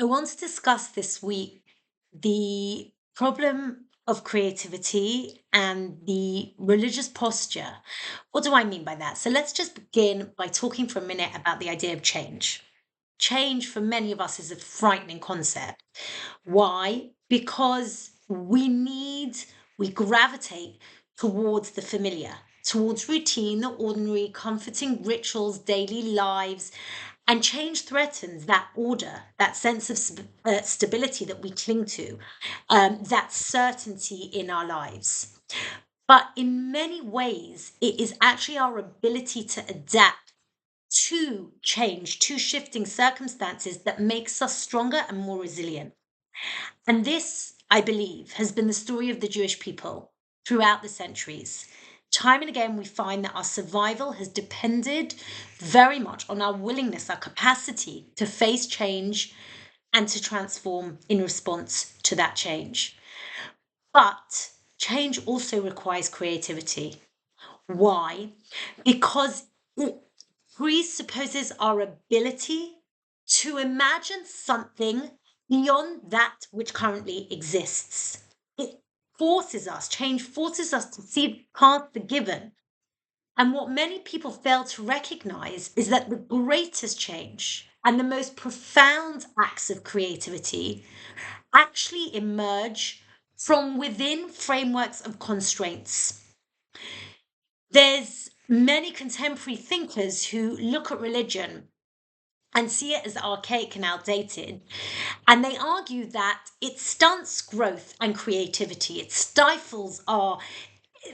I want to discuss this week the problem of creativity and the religious posture. What do I mean by that? So let's just begin by talking for a minute about the idea of change. Change for many of us is a frightening concept. Why? Because we gravitate towards the familiar, towards routine, the ordinary, comforting rituals, daily lives, and change threatens that order, that sense of stability that we cling to, that certainty in our lives. But in many ways, it is actually our ability to adapt to change, to shifting circumstances that makes us stronger and more resilient. And this, I believe, has been the story of the Jewish people throughout the centuries. Time and again, we find that our survival has depended very much on our willingness, our capacity to face change and to transform in response to that change. But change also requires creativity. Why? Because it presupposes our ability to imagine something beyond that which currently exists. Change forces us to see past the given. And what many people fail to recognize is that the greatest change and the most profound acts of creativity actually emerge from within frameworks of constraints. There's many contemporary thinkers who look at religion and see it as archaic and outdated. And they argue that it stunts growth and creativity. It stifles the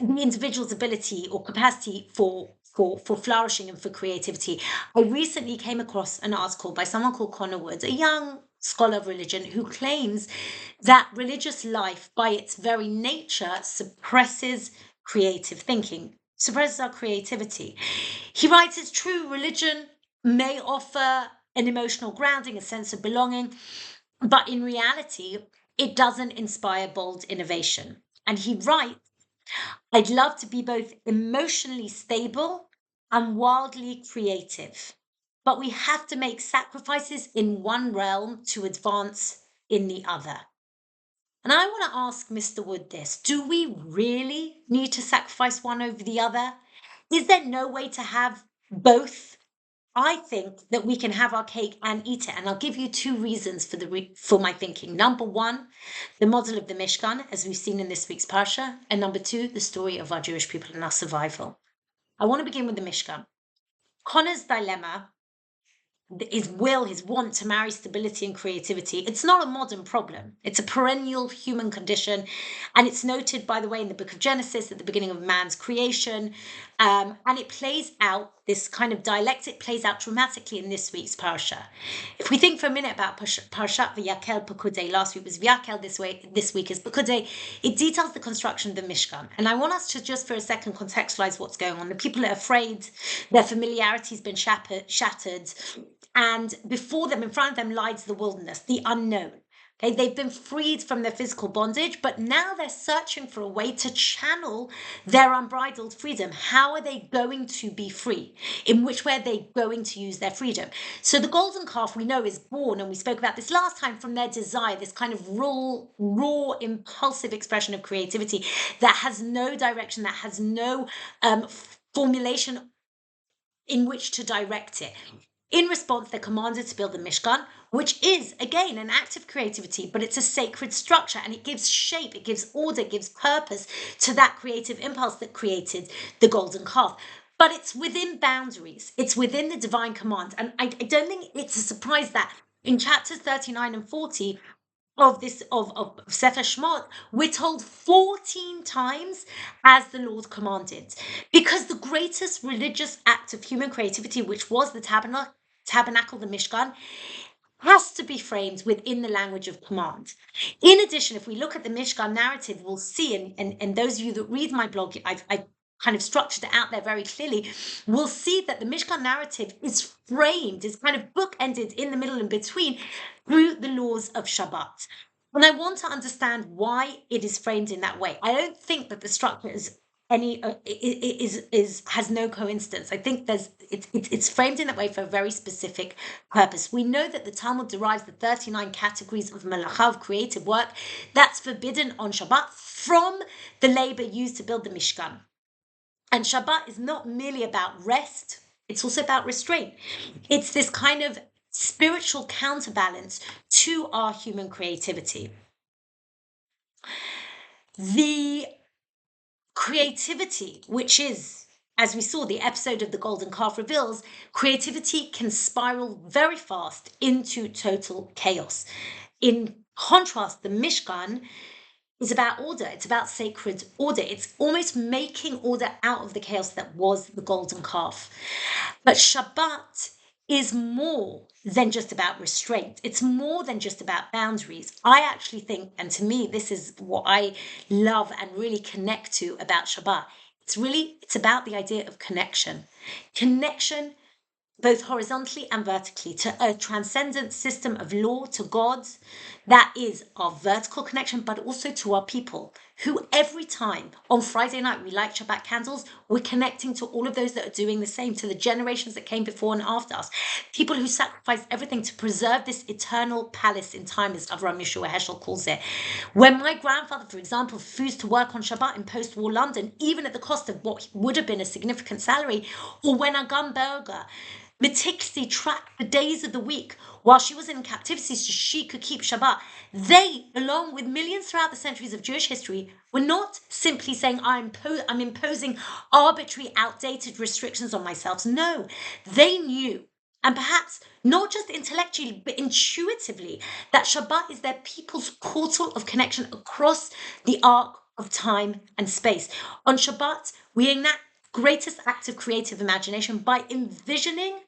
individual's ability or capacity for flourishing and for creativity. I recently came across an article by someone called Connor Woods, a young scholar of religion, who claims that religious life, by its very nature, suppresses creative thinking, suppresses our creativity. He writes, it's true, religion may offer an emotional grounding, a sense of belonging, but in reality, it doesn't inspire bold innovation. And he writes, I'd love to be both emotionally stable and wildly creative, but we have to make sacrifices in one realm to advance in the other. And I want to ask Mr. Wood this: do we really need to sacrifice one over the other? Is there no way to have both? I think that we can have our cake and eat it, and I'll give you two reasons for my thinking. Number one, the model of the Mishkan, as we've seen in this week's parsha, and number two, the story of our Jewish people and our survival. I want to begin with the Mishkan. Connor's dilemma, his will, his want to marry stability and creativity, it's not a modern problem. It's a perennial human condition. And it's noted, by the way, in the book of Genesis at the beginning of man's creation. And it plays out, this kind of dialectic plays out dramatically in this week's parsha. If we think for a minute about Parshat V'Yakel Pekudei, last week was V'Yakel, this week is Pekudei, it details the construction of the Mishkan. And I want us to just for a second contextualize what's going on. The people are afraid, their familiarity has been shattered. And before them, in front of them, lies the wilderness, the unknown. Okay, they've been freed from their physical bondage, but now they're searching for a way to channel their unbridled freedom. How are they going to be free? In which way are they going to use their freedom? So the golden calf, we know, is born, and we spoke about this last time, from their desire, this kind of raw, impulsive expression of creativity that has no direction, that has no formulation in which to direct it. In response, they're commanded to build the Mishkan, which is, again, an act of creativity, but it's a sacred structure, and it gives shape, it gives order, it gives purpose to that creative impulse that created the golden calf. But it's within boundaries. It's within the divine command. And I don't think it's a surprise that in chapters 39 and 40 of Sefer Shemot, we're told 14 times as the Lord commanded. Because the greatest religious act of human creativity, which was the tabernacle, the Mishkan, has to be framed within the language of command. In addition, if we look at the Mishkan narrative, we'll see, and those of you that read my blog, I've kind of structured it out there very clearly, we'll see that the Mishkan narrative is framed, is kind of bookended in the middle and between through the laws of Shabbat. And I want to understand why it is framed in that way. I don't think that the structure is any is has no coincidence. I think it's framed in that way for a very specific purpose. We know that the Talmud derives the 39 categories of malacha, of creative work, that's forbidden on Shabbat from the labor used to build the Mishkan. And Shabbat is not merely about rest, it's also about restraint. It's this kind of spiritual counterbalance to our human creativity. The creativity, which is, as we saw, the episode of the Golden Calf reveals, creativity can spiral very fast into total chaos. In contrast, the Mishkan is about order. It's about sacred order. It's almost making order out of the chaos that was the golden calf. But Shabbat is more than just about restraint. It's more than just about boundaries. I actually think, and to me, this is what I love and really connect to about Shabbat. It's about the idea of connection. Connection both horizontally and vertically, to a transcendent system of law, to God. That is our vertical connection, but also to our people, who every time on Friday night we light Shabbat candles, we're connecting to all of those that are doing the same, to the generations that came before and after us. People who sacrificed everything to preserve this eternal palace in time, as Avraham Yeshua Heschel calls it. When my grandfather, for example, refused to work on Shabbat in post-war London, even at the cost of what would have been a significant salary, or when Agam Berger meticulously tracked the days of the week while she was in captivity so she could keep Shabbat. They, along with millions throughout the centuries of Jewish history, were not simply saying, I'm imposing arbitrary, outdated restrictions on myself. No, they knew, and perhaps not just intellectually, but intuitively, that Shabbat is their people's portal of connection across the arc of time and space. On Shabbat, we enact greatest act of creative imagination by envisioning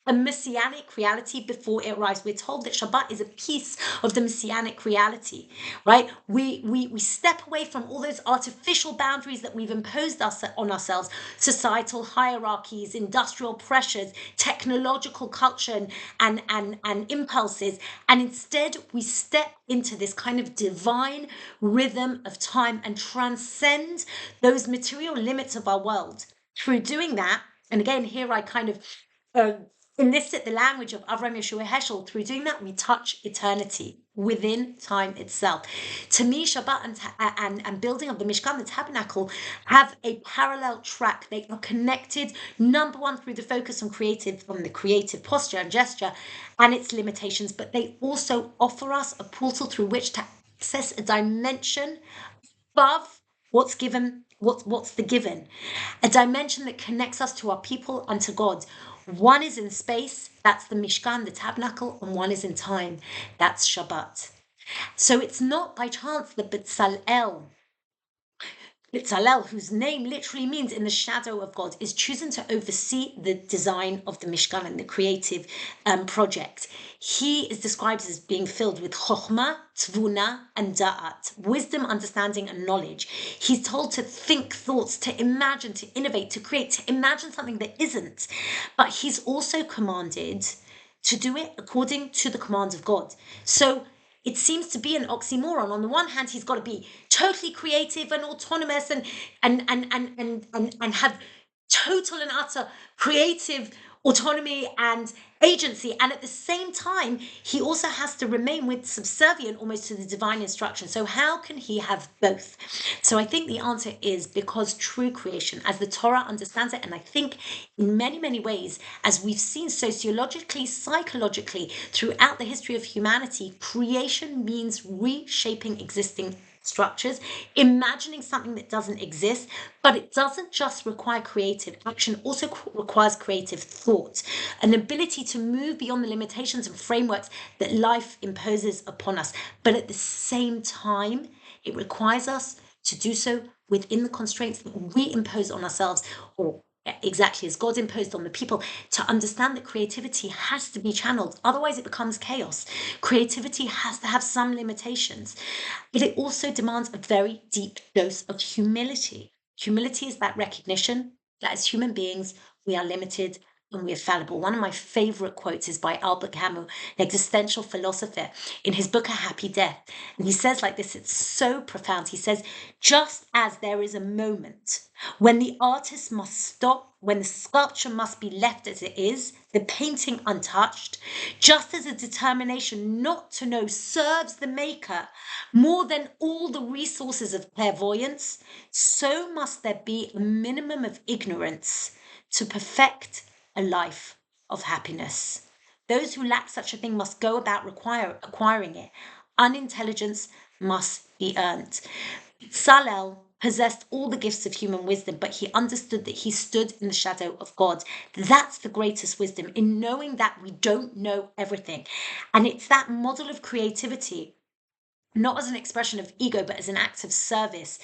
a messianic reality before it arrives. We're told that Shabbat is a piece of the messianic reality, right? We step away from all those artificial boundaries that we've imposed on ourselves, societal hierarchies, industrial pressures, technological culture, and impulses, and instead we step into this kind of divine rhythm of time and transcend those material limits of our world. Through doing that, and again, here I kind of elicit the language of Avraham Yeshua Heschel. Through doing that, we touch eternity within time itself. To me, Shabbat and building of the Mishkan, the Tabernacle, have a parallel track. They are connected, number one, through the focus on the creative posture and gesture and its limitations, but they also offer us a portal through which to access a dimension above what's given, what's the given, a dimension that connects us to our people and to God. One is in space, that's the Mishkan, the Tabernacle, and one is in time, that's Shabbat. So it's not by chance that Betzalel, whose name literally means in the shadow of God, is chosen to oversee the design of the Mishkan and the creative project. He is described as being filled with chokhmah, tvuna, and da'at, wisdom, understanding, and knowledge. He's told to think thoughts, to imagine, to innovate, to create, to imagine something that isn't. But he's also commanded to do it according to the commands of God. So it seems to be an oxymoron. On the one hand, he's got to be totally creative and autonomous and have total and utter creative autonomy and agency. And at the same time, he also has to remain subservient almost to the divine instruction. So how can he have both? So I think the answer is because true creation, as the Torah understands it, and I think in many, many ways, as we've seen sociologically, psychologically, throughout the history of humanity, creation means reshaping existing structures, imagining something that doesn't exist, but it doesn't just require creative action, also requires creative thought, an ability to move beyond the limitations and frameworks that life imposes upon us. But at the same time, it requires us to do so within the constraints that we impose on ourselves, or exactly as God imposed on the people, to understand that creativity has to be channeled. Otherwise, it becomes chaos. Creativity has to have some limitations. But it also demands a very deep dose of humility. Humility is that recognition that as human beings, we are limited and we're fallible. One of my favorite quotes is by Albert Camus, an existential philosopher, in his book A Happy Death. And he says like this, it's so profound. He says, just as there is a moment when the artist must stop, when the sculpture must be left as it is, the painting untouched, just as a determination not to know serves the maker more than all the resources of clairvoyance, so must there be a minimum of ignorance to perfect a life of happiness. Those who lack such a thing must go about acquiring it. Unintelligence must be earned. Salel possessed all the gifts of human wisdom, but he understood that he stood in the shadow of God. That's the greatest wisdom, in knowing that we don't know everything. And it's that model of creativity, not as an expression of ego, but as an act of service,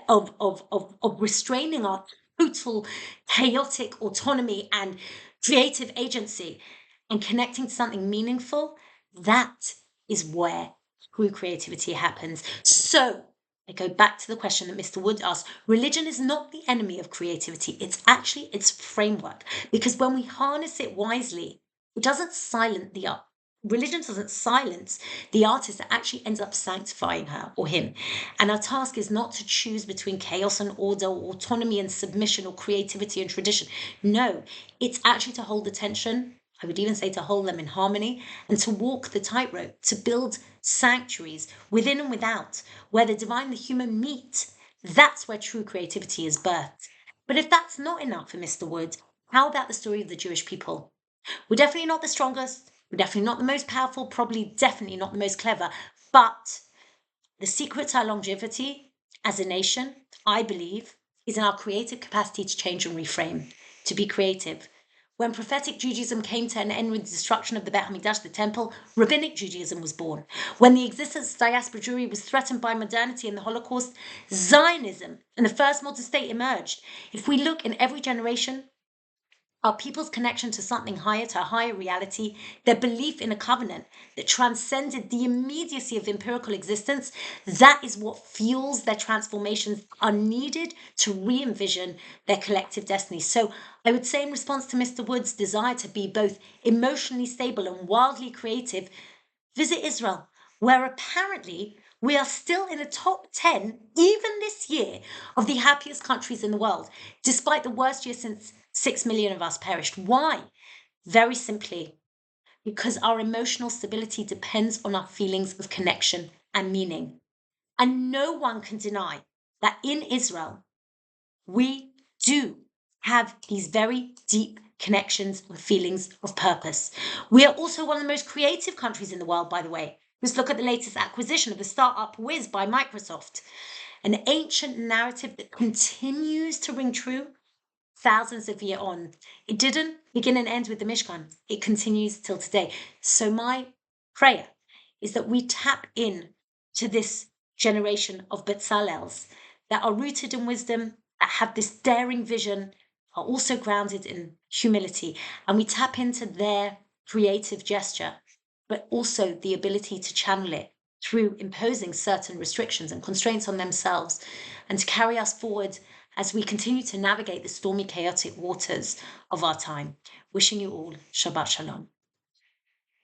of restraining our total chaotic autonomy and creative agency and connecting to something meaningful. That is where true creativity happens. So I go back to the question that Mr. Wood asked. Religion is not the enemy of creativity. It's actually its framework, because when we harness it wisely, it doesn't silence the art. Religion doesn't silence the artist, that actually ends up sanctifying her or him. And our task is not to choose between chaos and order, or autonomy and submission, or creativity and tradition. No, it's actually to hold the tension. I would even say to hold them in harmony, and to walk the tightrope, to build sanctuaries within and without, where the divine and the human meet. That's where true creativity is birthed. But if that's not enough for Mr. Wood, how about the story of the Jewish people? We're definitely not the strongest. We're definitely not the most powerful, probably definitely not the most clever. But the secret to our longevity as a nation, I believe, is in our creative capacity to change and reframe, to be creative. When prophetic Judaism came to an end with the destruction of the Beit HaMikdash, the temple, rabbinic Judaism was born. When the existence of diaspora Jewry was threatened by modernity and the Holocaust, Zionism and the first modern state emerged. If we look in every generation, our people's connection to something higher, to a higher reality, their belief in a covenant that transcended the immediacy of empirical existence, that is what fuels their transformations are needed to re-envision their collective destiny. So I would say, in response to Mr. Wood's desire to be both emotionally stable and wildly creative, visit Israel, where apparently we are still in the top 10, even this year, of the happiest countries in the world, despite the worst year since 6 million of us perished. Why? Very simply, because our emotional stability depends on our feelings of connection and meaning. And no one can deny that in Israel, we do have these very deep connections and feelings of purpose. We are also one of the most creative countries in the world, by the way. Let's look at the latest acquisition of the startup Wiz by Microsoft, an ancient narrative that continues to ring true thousands of years on. It didn't begin and end with the Mishkan. It continues till today. So my prayer is that we tap in to this generation of Betzalels that are rooted in wisdom, that have this daring vision, are also grounded in humility, and we tap into their creative gesture, but also the ability to channel it through imposing certain restrictions and constraints on themselves, and to carry us forward as we continue to navigate the stormy, chaotic waters of our time. Wishing you all Shabbat Shalom.